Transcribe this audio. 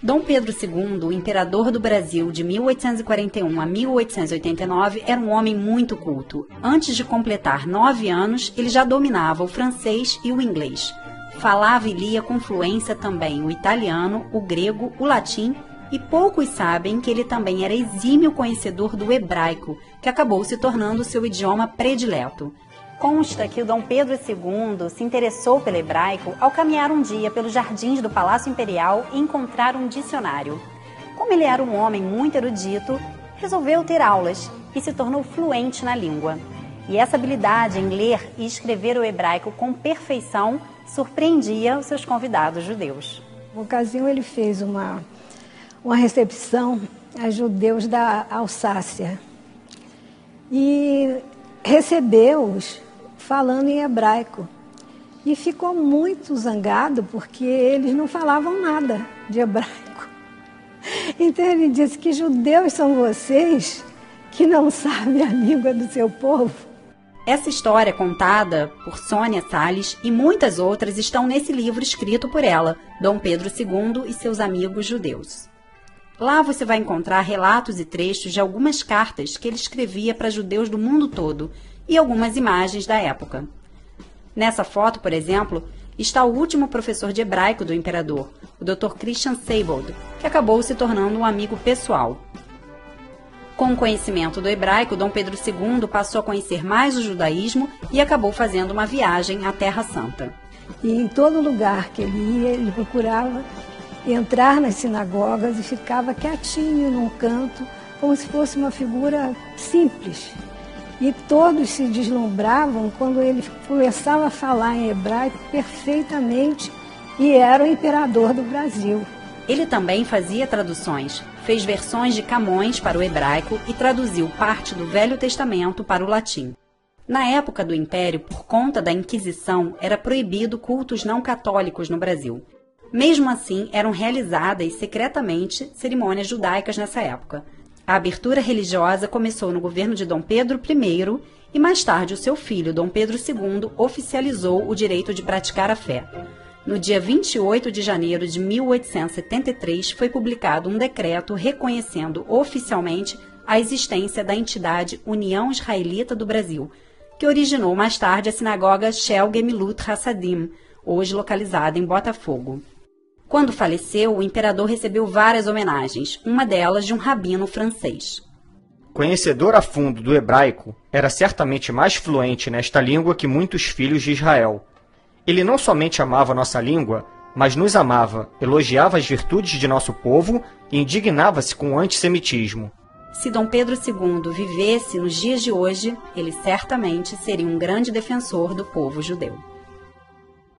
Dom Pedro II, o imperador do Brasil de 1841 a 1889, era um homem muito culto. Antes de completar 9 anos, ele já dominava o francês e o inglês. Falava e lia com fluência também o italiano, o grego, o latim, e poucos sabem que ele também era exímio conhecedor do hebraico, que acabou se tornando seu idioma predileto. Consta que o Dom Pedro II se interessou pelo hebraico ao caminhar um dia pelos jardins do Palácio Imperial e encontrar um dicionário. Como ele era um homem muito erudito, resolveu ter aulas e se tornou fluente na língua. E essa habilidade em ler e escrever o hebraico com perfeição surpreendia os seus convidados judeus. Na ocasião, ele fez uma recepção a judeus da Alsácia e recebeu-os falando em hebraico. E ficou muito zangado porque eles não falavam nada de hebraico. Então ele disse: que judeus são vocês que não sabem a língua do seu povo? Essa história contada por Sônia Salles e muitas outras estão nesse livro escrito por ela, Dom Pedro II e seus amigos judeus. Lá você vai encontrar relatos e trechos de algumas cartas que ele escrevia para judeus do mundo todo e algumas imagens da época. Nessa foto, por exemplo, está o último professor de hebraico do imperador, o Dr. Christian Seibold, que acabou se tornando um amigo pessoal. Com o conhecimento do hebraico, Dom Pedro II passou a conhecer mais o judaísmo e acabou fazendo uma viagem à Terra Santa. E em todo lugar que ele ia, ele procurava entrar nas sinagogas e ficava quietinho num canto, como se fosse uma figura simples. E todos se deslumbravam quando ele começava a falar em hebraico perfeitamente e era o imperador do Brasil. Ele também fazia traduções, fez versões de Camões para o hebraico e traduziu parte do Velho Testamento para o latim. Na época do Império, por conta da Inquisição, era proibido cultos não católicos no Brasil. Mesmo assim, eram realizadas secretamente cerimônias judaicas nessa época. A abertura religiosa começou no governo de Dom Pedro I e mais tarde o seu filho, Dom Pedro II, oficializou o direito de praticar a fé. No dia 28 de janeiro de 1873, foi publicado um decreto reconhecendo oficialmente a existência da entidade União Israelita do Brasil, que originou mais tarde a sinagoga Shel Gemilut Hassadim, hoje localizada em Botafogo. Quando faleceu, o imperador recebeu várias homenagens, uma delas de um rabino francês. Conhecedor a fundo do hebraico, era certamente mais fluente nesta língua que muitos filhos de Israel. Ele não somente amava nossa língua, mas nos amava, elogiava as virtudes de nosso povo e indignava-se com o antissemitismo. Se Dom Pedro II vivesse nos dias de hoje, ele certamente seria um grande defensor do povo judeu.